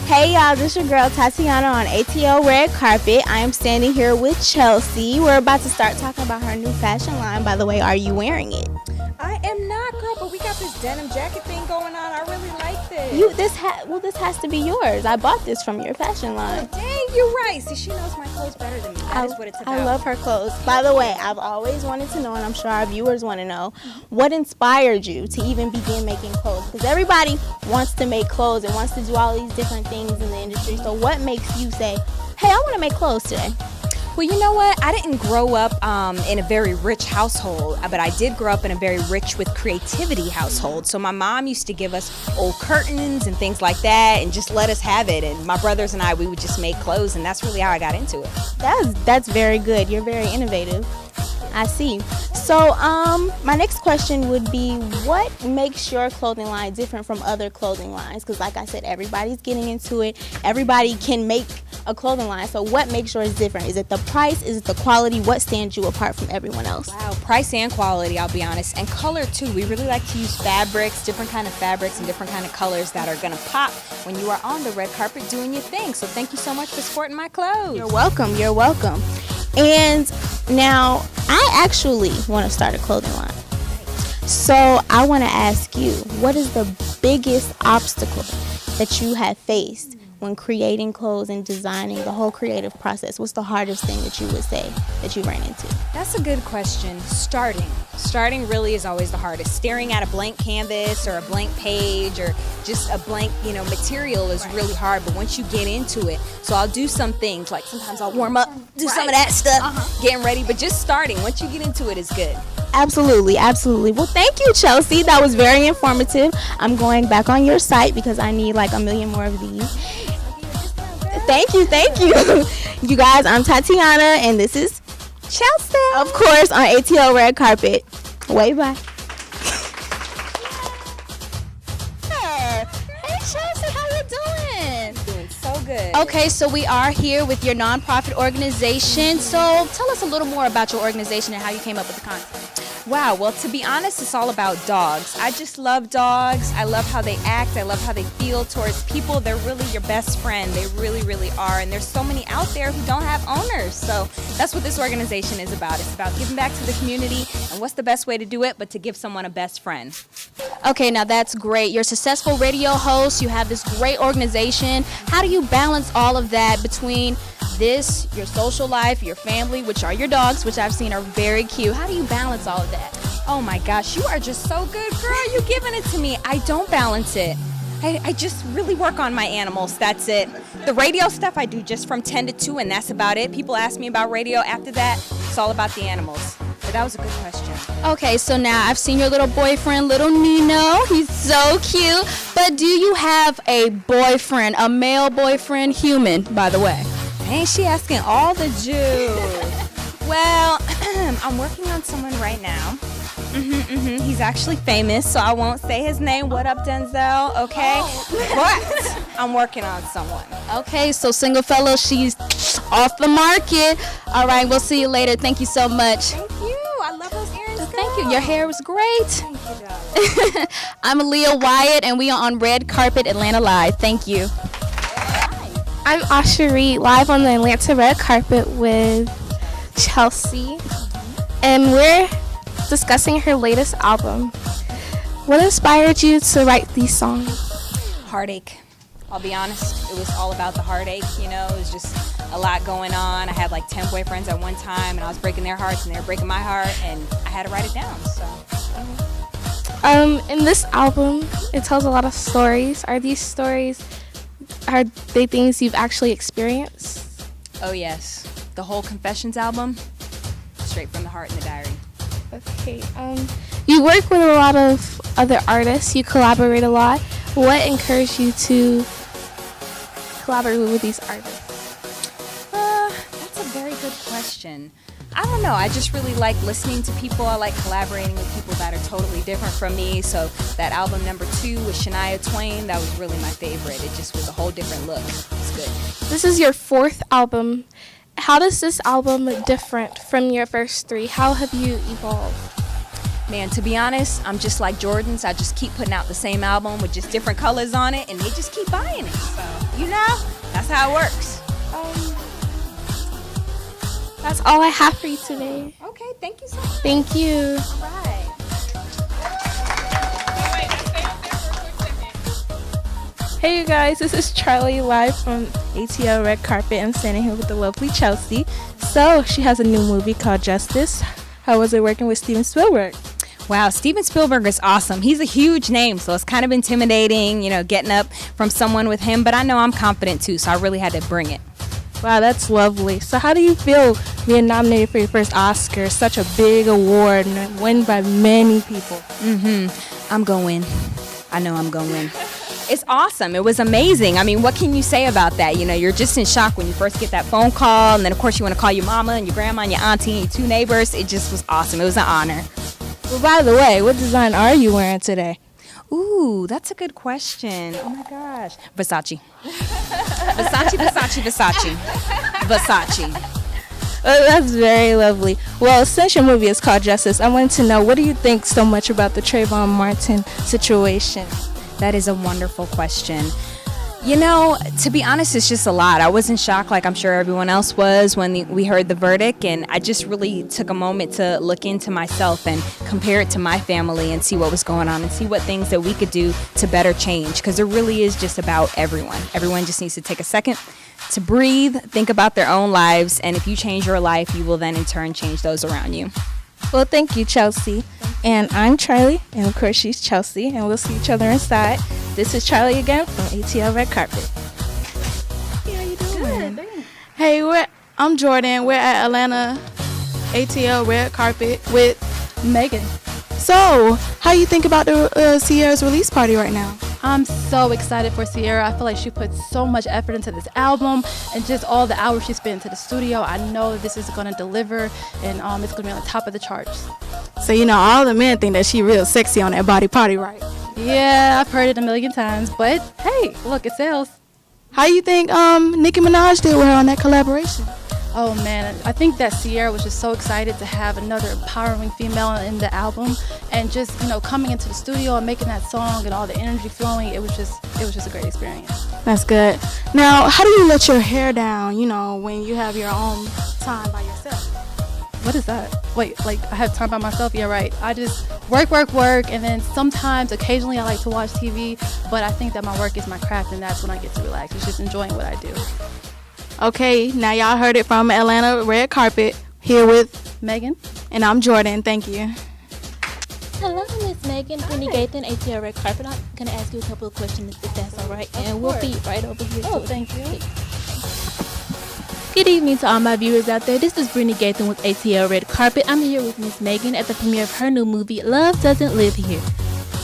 Hey y'all, this your girl Tatiana on ATL Red Carpet. I am standing here with Chelsea. We're about to start talking about her new fashion line. By the way, are you wearing it? I am not, girl, but we got this denim jacket thing going on. I really like this. This has to be yours. I bought this from your fashion line. Oh, dang, you're right. See, she knows my clothes better than me. That is what it's about. I love her clothes. By the way, I've always wanted to know, and I'm sure our viewers want to know, what inspired you to even begin making clothes? Because everybody wants to make clothes and wants to do all these different things in the industry. So what makes you say, hey, I want to make clothes today? Well, you know what? I didn't grow up in a very rich household, but I did grow up in a very rich with creativity household. So my mom used to give us old curtains and things like that and just let us have it. And my brothers and I, we would just make clothes, and that's really how I got into it. That's very good. You're very innovative. I see. So my next question would be, what makes your clothing line different from other clothing lines? Because like I said, everybody's getting into it. Everybody can make a clothing line. So what makes yours different? Is it the price? Is it the quality? What stands you apart from everyone else? Wow, price and quality, I'll be honest. And color too. We really like to use fabrics, different kind of fabrics and different kind of colors that are going to pop when you are on the red carpet doing your thing. So thank you so much for sporting my clothes. You're welcome. You're welcome. And now I actually want to start a clothing line. So I want to ask you, what is the biggest obstacle that you have faced when creating clothes and designing the whole creative process? What's the hardest thing that you would say that you ran into? That's a good question. Starting really is always the hardest. Staring at a blank canvas or a blank page or just a blank, material is really hard. But once you get into it, so I'll do some things, like sometimes I'll warm up, do some of that stuff, getting ready. But just starting, once you get into it, is good. Absolutely, absolutely. Well, thank you, Chelsea. That was very informative. I'm going back on your site because I need like a million more of these. Thank you. You guys, I'm Tatiana, and this is Chelsea. Of course, on ATL Red Carpet. Wave bye. Hey, Chelsea, how you doing? Doing so good. Okay, so we are here with your nonprofit organization. So tell us a little more about your organization and how you came up with the concept. Wow, well, to be honest, it's all about dogs. I just love dogs. I love how they act. I love how they feel towards people. They're really your best friend. They really, really are. And there's so many out there who don't have owners. So that's what this organization is about. It's about giving back to the community. And what's the best way to do it but to give someone a best friend? Okay, now that's great. You're a successful radio host. You have this great organization. How do you balance all of that between this, your social life, your family, which are your dogs, which I've seen are very cute? How do you balance all of that? Oh my gosh, you are just so good, girl. You're giving it to me. I don't balance it. I just really work on my animals. That's it. The radio stuff I do just from 10 to 2, and that's about it. People ask me about radio. After that, it's all about the animals. But that was a good question. Okay, so now I've seen your little boyfriend, little Nino. He's so cute. But do you have a boyfriend, a male boyfriend, human, by the way? Ain't she asking all the Jews? Well, I'm working on someone right now. He's actually famous, so I won't say his name. What up, Denzel? Okay? But I'm working on someone. Okay, so single fellow, she's off the market. All right, we'll see you later. Thank you so much. Thank you. I love those earrings. Thank you. Your hair was great. Thank you, darling. I'm Aaliyah Wyatt, and we are on Red Carpet Atlanta Live. Thank you. I'm Asherie, live on the Atlanta Red Carpet with Chelsea, and we're discussing her latest album. What inspired you to write these songs? Heartache. I'll be honest, it was all about the heartache, it was just a lot going on. I had like 10 boyfriends at one time, and I was breaking their hearts, and they were breaking my heart, and I had to write it down, so. In this album, it tells a lot of stories. Are they things you've actually experienced? Oh yes, the whole Confessions album, straight from the heart in the diary. Okay, you work with a lot of other artists, you collaborate a lot. What encouraged you to collaborate with these artists? That's a very good question. I don't know, I just really like listening to people. I like collaborating with people that are totally different from me. So that album number 2 with Shania Twain, that was really my favorite. It just was a whole different look. It's good. This is your 4th album. How does this album different from your first 3? How have you evolved? Man, to be honest, I'm just like Jordan's. I just keep putting out the same album with just different colors on it, and they just keep buying it. So, that's how it works. That's all I have for you today. Okay, thank you so much. Thank you. All right. Hey you guys, this is Charlie live from ATL Red Carpet. I'm standing here with the lovely Chelsea. So she has a new movie called Justice. How was it working with Steven Spielberg? Wow, Steven Spielberg is awesome. He's a huge name, so it's kind of intimidating, getting up from someone with him. But I know I'm confident too, so I really had to bring it. Wow, that's lovely. So how do you feel being nominated for your first Oscar? Such a big award and won by many people. I'm going to win. I know I'm going to win. It's awesome. It was amazing. I mean, what can you say about that? You're just in shock when you first get that phone call, and then of course you want to call your mama and your grandma and your auntie and your 2 neighbors. It just was awesome. It was an honor. Well, by the way, what design are you wearing today? Ooh, that's a good question. Oh my gosh. Versace. Versace. Oh, that's very lovely. Well, since your movie is called Justice, I wanted to know, what do you think so much about the Trayvon Martin situation? That is a wonderful question. To be honest, it's just a lot. I was in shock, like I'm sure everyone else was, when we heard the verdict, and I just really took a moment to look into myself and compare it to my family and see what was going on and see what things that we could do to better change, because it really is just about everyone. Everyone just needs to take a second to breathe, think about their own lives, and if you change your life, you will then in turn change those around you. Well, thank you, Chelsea. And I'm Charlie, and of course she's Chelsea, and we'll see each other inside. This is Charlie again from ATL Red Carpet. Hey, how you doing? Good. Hey, I'm Jordan. We're at Atlanta ATL Red Carpet with Megan. So, how you think about the Sierra's release party right now? I'm so excited for Sierra. I feel like she put so much effort into this album and just all the hours she spent into the studio. I know this is going to deliver, and it's going to be on the top of the charts. So, all the men think that she real sexy on that body party, right? Yeah, I've heard it a million times, but hey, look, it sells. How you think Nicki Minaj did with her on that collaboration? Oh man, I think that Sierra was just so excited to have another empowering female in the album, and just coming into the studio and making that song and all the energy flowing, it was just a great experience. That's good. Now, how do you let your hair down, when you have your own time by yourself? What is that? Wait, like I have time by myself? Yeah, right. I just work, and then sometimes, occasionally I like to watch TV, but I think that my work is my craft, and that's when I get to relax. It's just enjoying what I do. Okay, now y'all heard it from Atlanta Red Carpet, here with Megan. And I'm Jordan. Thank you. Hello, Miss Megan. Brittany Gathan, ATL Red Carpet. I'm going to ask you a couple of questions, if that's all right. And we'll be right over here. Oh, thank you. Good evening to all my viewers out there. This is Brittany Gathan with ATL Red Carpet. I'm here with Miss Megan at the premiere of her new movie, Love Doesn't Live Here.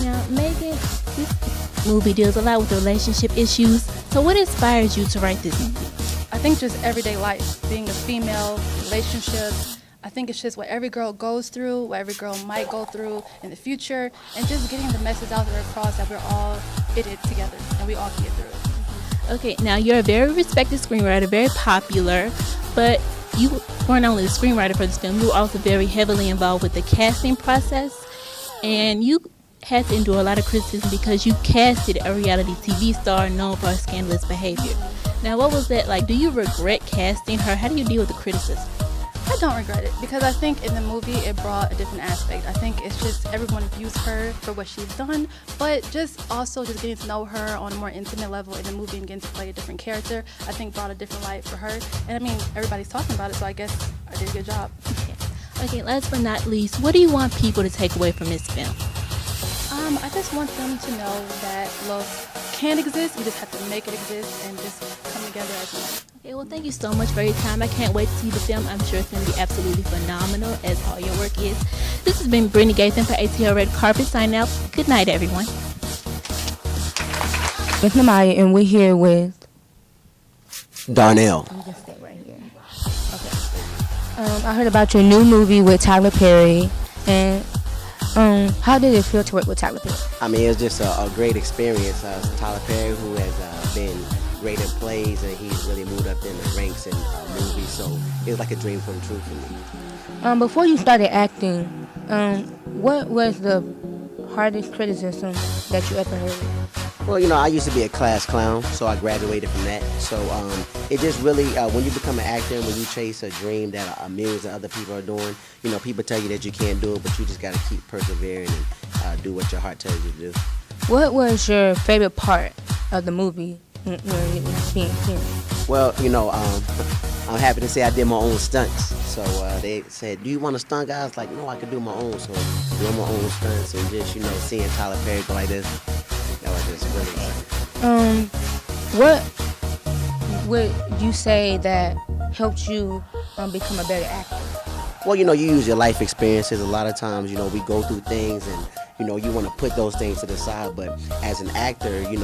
Now, Megan, this movie deals a lot with relationship issues. So what inspires you to write this movie? I think just everyday life, being a female, relationships. I think it's just what every girl goes through, what every girl might go through in the future, and just getting the message out there across that we're all in it together and we all can get through it. Okay, now you're a very respected screenwriter, very popular, but you weren't only the screenwriter for this film, you were also very heavily involved with the casting process, and you had to endure a lot of criticism because you casted a reality TV star known for her scandalous behavior. Now, what was that like? Do you regret casting her? How do you deal with the criticism? I don't regret it, because I think in the movie it brought a different aspect. I think it's just everyone views her for what she's done, but just also just getting to know her on a more intimate level in the movie and getting to play a different character, I think brought a different light for her. And I mean, everybody's talking about it, so I guess I did a good job. Okay, last but not least, what do you want people to take away from this film? I just want them to know that love can exist. You just have to make it exist and just come together as one. Okay, well, thank you so much for your time. I can't wait to see the film. I'm sure it's going to be absolutely phenomenal, as all your work is. This has been Brittany Gathan for ATL Red Carpet. Signing out. Good night, everyone. With Namaya, and we're here with Darnell. I'm just stay right here. Okay. I heard about your new movie with Tyler Perry, and how did it feel to work with Tyler Perry? I mean, it's just a great experience. Tyler Perry, who has been great at plays, and he's really moved up in the ranks in movies, so it was like a dream come true for me. Before you started acting, What was the hardest criticism that you ever heard? Well, I used to be a class clown, so I graduated from that. So it just really, when you become an actor and when you chase a dream that millions of other people are doing, people tell you that you can't do it, but you just got to keep persevering and do what your heart tells you to do. What was your favorite part of the movie where it was being filmed? Well, I'm happy to say I did my own stunts. So they said, "Do you want a stunt, guy?" I was like, "No, I could do my own." So doing my own stunts and just seeing Tyler Perry go like this, that was just really exciting. What would you say that helped you become a better actor? Well, you use your life experiences. A lot of times, we go through things and, you want to put those things to the side. But as an actor, you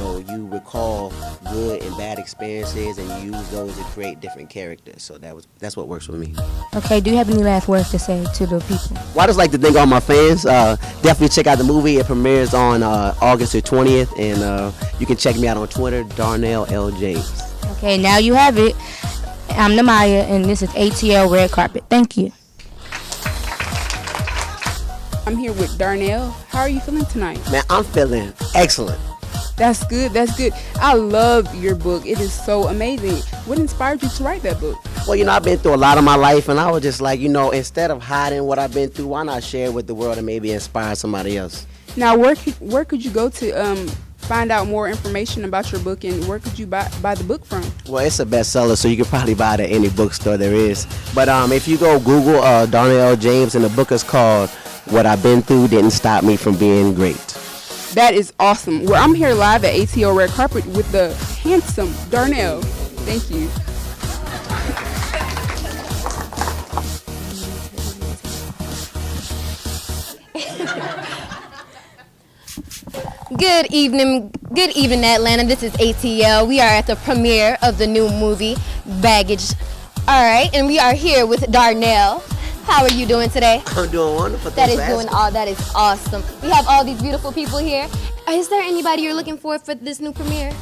recall good and bad experiences and you use those to create different characters. So that's what works for me. Okay, do you have any last words to say to the people? Well, I just like to thank all my fans. Definitely check out the movie. It premieres on August the 20th. And you can check me out on Twitter, Darnell L. James. Okay, now you have it. I'm Namaya, and this is ATL Red Carpet. Thank you. I'm here with Darnell. How are you feeling tonight? Man, I'm feeling excellent. That's good. That's good. I love your book. It is so amazing. What inspired you to write that book? Well, I've been through a lot of my life, and I was just like, instead of hiding what I've been through, why not share it with the world and maybe inspire somebody else? Now, where could you go to find out more information about your book, and where could you buy the book from? Well, it's a bestseller, so you can probably buy it at any bookstore there is. But if you go Google Darnell James, and the book is called What I've Been Through Didn't Stop Me From Being Great. That is awesome. Well, I'm here live at ATL Red Carpet with the handsome Darnell. Thank you. Good evening, Atlanta. This is ATL. We are at the premiere of the new movie, Baggage. All right, and we are here with Darnell. How are you doing today? I'm doing wonderful. That is awesome. We have all these beautiful people here. Is there anybody you're looking for this new premiere?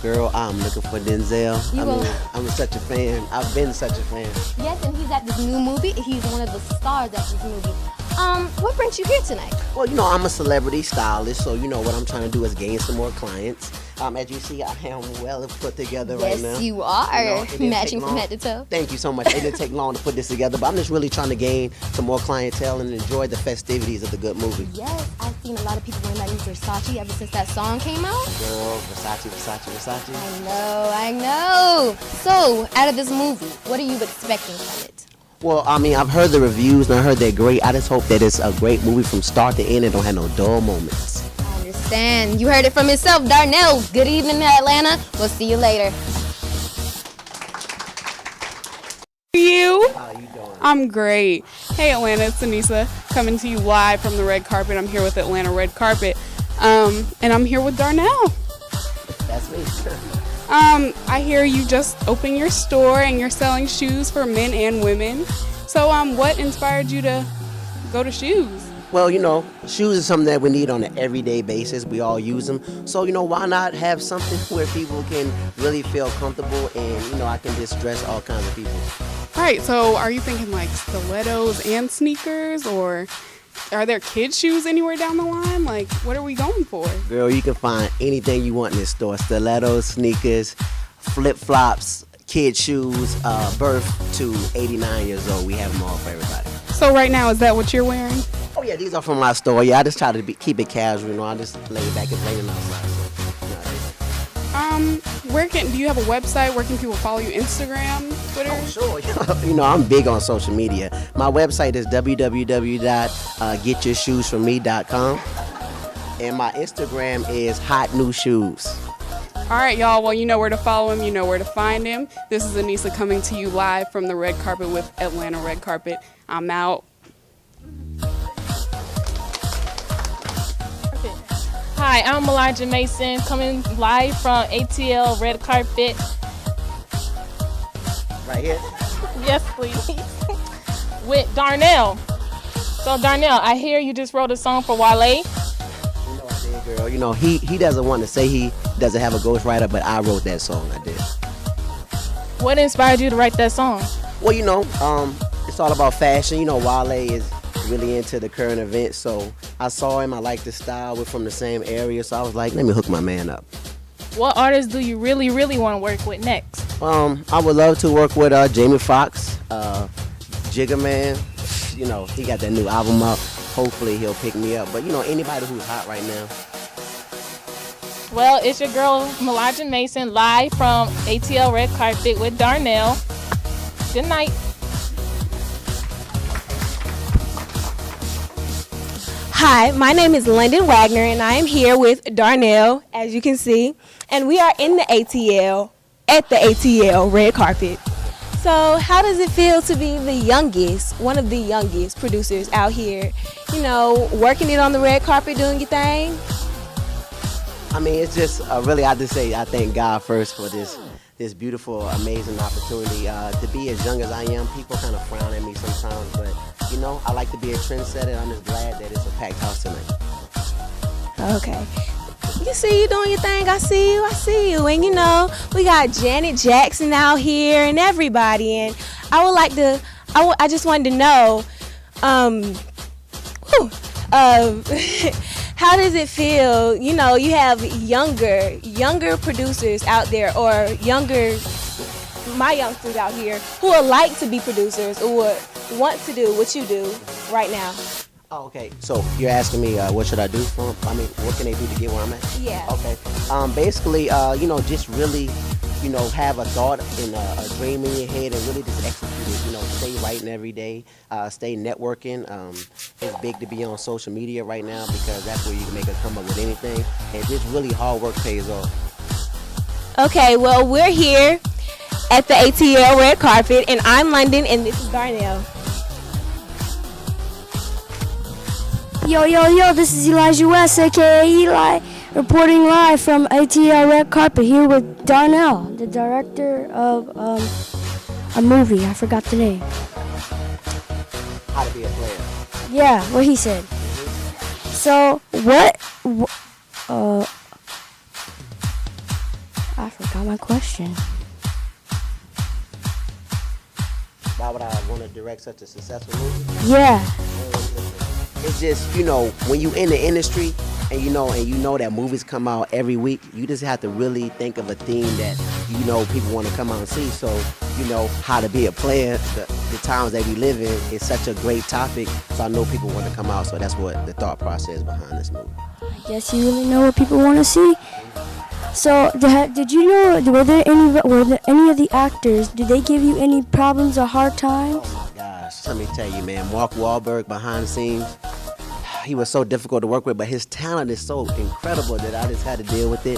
Girl, I'm looking for Denzel. I'm such a fan. I've been such a fan. Yes, and he's at this new movie. He's one of the stars at this movie. What brings you here tonight? Well, I'm a celebrity stylist, so what I'm trying to do is gain some more clients. As you see, I am well put together right now. Yes, you are. Matching from head to toe. Thank you so much. It didn't take long to put this together, but I'm just really trying to gain some more clientele and enjoy the festivities of the good movie. Yes, I've seen a lot of people wearing that new Versace ever since that song came out. Girl, Versace. I know. So, out of this movie, what are you expecting from it? Well, I've heard the reviews and I heard they're great. I just hope that it's a great movie from start to end and don't have no dull moments. I understand. You heard it from himself, Darnell. Good evening, Atlanta. We'll see you later. How are you doing? I'm great. Hey, Atlanta, it's Anissa coming to you live from the red carpet. I'm here with Atlanta Red Carpet, and I'm here with Darnell. That's me. I hear you just opened your store and you're selling shoes for men and women. So, what inspired you to go to shoes? Well, shoes is something that we need on an everyday basis. We all use them. So, why not have something where people can really feel comfortable and, I can just dress all kinds of people. All right, so are you thinking like stilettos and sneakers, or are there kids' shoes anywhere down the line? Like, what are we going for? Girl, you can find anything you want in this store. Stilettos, sneakers, flip-flops, kid shoes, birth to 89 years old. We have them all for everybody. So right now, is that what you're wearing? Oh, yeah, these are from my store. Yeah, I just try to keep it casual. I just lay back and playing outside. Do you have a website? Where can people follow you? Instagram, Twitter? Oh, sure. I'm big on social media. My website is www.getyourshoesfromme.com. And my Instagram is Hot New Shoes. All right, y'all. Well, you know where to follow him. You know where to find him. This is Anissa coming to you live from the red carpet with Atlanta Red Carpet. I'm out. Hi, I'm Elijah Mason, coming live from ATL Red Carpet. Right here? Yes, please. With Darnell. So, Darnell, I hear you just wrote a song for Wale. I did, girl. He doesn't want to say he doesn't have a ghostwriter, but I wrote that song. I did. What inspired you to write that song? Well, it's all about fashion. Wale is really into the current events. So I saw him. I liked the style. We're from the same area, so I was like, let me hook my man up. What artists do you really, really want to work with next? I would love to work with Jamie Foxx, Jigga Man. You know, he got that new album up. Hopefully he'll pick me up. But you know, anybody who's hot right now. Well, it's your girl, Melodra Mason, live from ATL Red Carpet with Darnell. Good night. Hi, my name is London Wagner, and I am here with Darnell, as you can see, and we are in the ATL, at the ATL Red Carpet. So how does it feel to be the youngest, one of the youngest producers out here, you know, working it on the red carpet, doing your thing? I mean, it's just really, I just say I thank God first for this beautiful, amazing opportunity. To be as young as I am, people kind of frown at me sometimes, but you know, I like to be a trendsetter. I'm just glad that it's a packed house tonight. Okay. You see you doing your thing. I see you. And you know, we got Janet Jackson out here and everybody. And I would like to, I just wanted to know, how does it feel? You know, you have younger producers out there, or my youngsters out here who would like to be producers or would want to do what you do right now. Oh, okay. So you're asking me what should I do for 'em? I mean, what can they do to get where I'm at? Yeah. Okay. Basically, you know, just really, you know, have a thought and a dream in your head and really just execute it. You know, stay writing every day, stay networking. It's big to be on social media right now because that's where you can make a come up with anything. And just really hard work pays off. Okay, well, we're here at the ATL Red Carpet, and I'm London, and this is Darnell. Yo, this is Elijah West, aka Eli, reporting live from ATL Red Carpet here with Darnell, the director of a movie. I forgot the name. How to be a player. Yeah, what he said. So, I forgot my question. Why would I want to direct such a successful movie? Yeah. It's just, you know, when you in the industry and you know that movies come out every week, you just have to really think of a theme that you know people want to come out and see. So, you know, how to be a player, the times that we live in is such a great topic. So I know people want to come out. So that's what the thought process behind this movie. I guess you really know what people want to see. So, did you know, were there any of the actors, did they give you any problems or hard times? Oh my gosh, let me tell you, man, Mark Wahlberg behind the scenes, he was so difficult to work with, but his talent is so incredible that I just had to deal with it.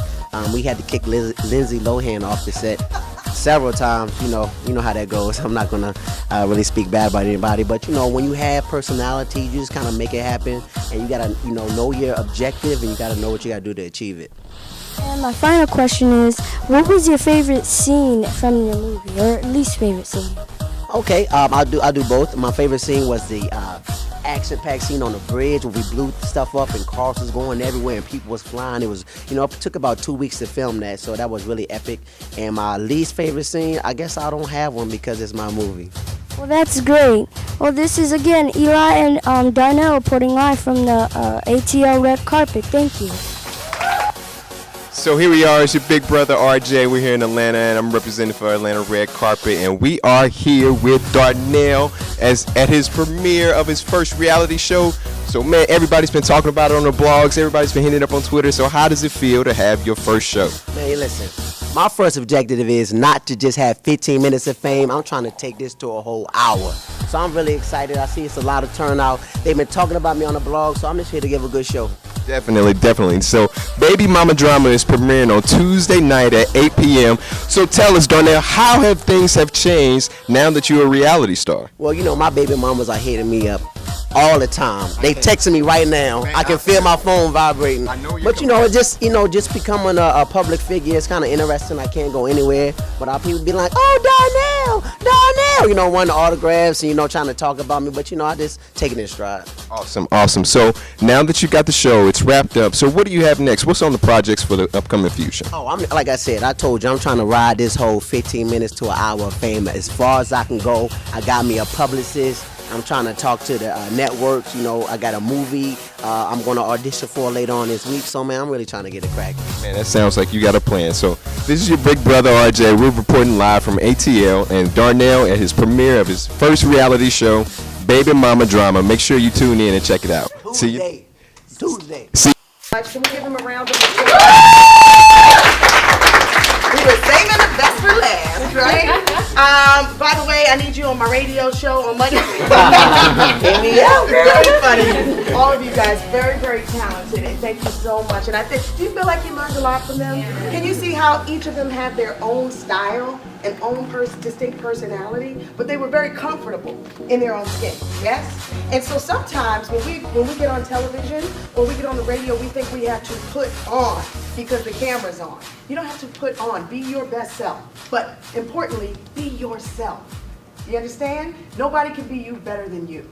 We had to kick Lindsay Lohan off the set several times. You know how that goes. I'm not gonna really speak bad about anybody, but you know, when you have personality, you just kind of make it happen, and you gotta, you know your objective, and you gotta know what you gotta do to achieve it. And my final question is, what was your favorite scene from your movie, or least favorite scene? Okay, I'll do both. My favorite scene was the action-packed scene on the bridge where we blew stuff up and cars was going everywhere and people was flying. It was, you know, it took about 2 weeks to film that, so that was really epic. And my least favorite scene, I guess I don't have one because it's my movie. Well, that's great. Well, this is again Eli and Darnell reporting live from the ATL Red Carpet. Thank you. So here we are, it's your big brother RJ. We're here in Atlanta and I'm representing for Atlanta Red Carpet, and we are here with Darnell at his premiere of his first reality show. So man, everybody's been talking about it on the blogs, everybody's been hitting it up on Twitter. So how does it feel to have your first show? Man, listen, my first objective is not to just have 15 minutes of fame. I'm trying to take this to a whole hour. So I'm really excited. I see it's a lot of turnout. They've been talking about me on the blog, so I'm just here to give a good show. Definitely. So Baby Mama Drama is premiering on Tuesday night at 8 p.m. So tell us, Darnell, how have things changed now that you're a reality star? Well, you know, my baby mamas are hitting me up all the time. They texting me right now. Man, I can feel my phone vibrating. But you know, just becoming a public figure is kind of interesting. I can't go anywhere without people being like, "Oh, Darnell," you know, wanting autographs and trying to talk about me. But I just taking it in stride. Awesome. So now that you got the show, it's wrapped up. So what do you have next? What's on the projects for the upcoming future? Oh, like I said, I told you, I'm trying to ride this whole 15 minutes to an hour of fame as far as I can go. I got me a publicist. I'm trying to talk to the networks. You know, I got a movie I'm going to audition for later on this week. So, man, I'm really trying to get it cracking. Man, that sounds like you got a plan. So this is your big brother, RJ. We're reporting live from ATL and Darnell at his premiere of his first reality show, Baby Mama Drama. Make sure you tune in and check it out. See you. Tuesday. See. Can we give him a round of applause? We were saving the best for last, right? By the way, I need you on my radio show on Monday. Hit me out, very funny. All of you guys, very, very talented, and thank you so much. And I think, do you feel like you learned a lot from them? Can you see how each of them have their own style and own distinct personality, but they were very comfortable in their own skin, yes? And so sometimes when we get on television or we get on the radio, we think we have to put on because the camera's on. You don't have to put on. Be your best self. But importantly, be yourself. You understand? Nobody can be you better than you.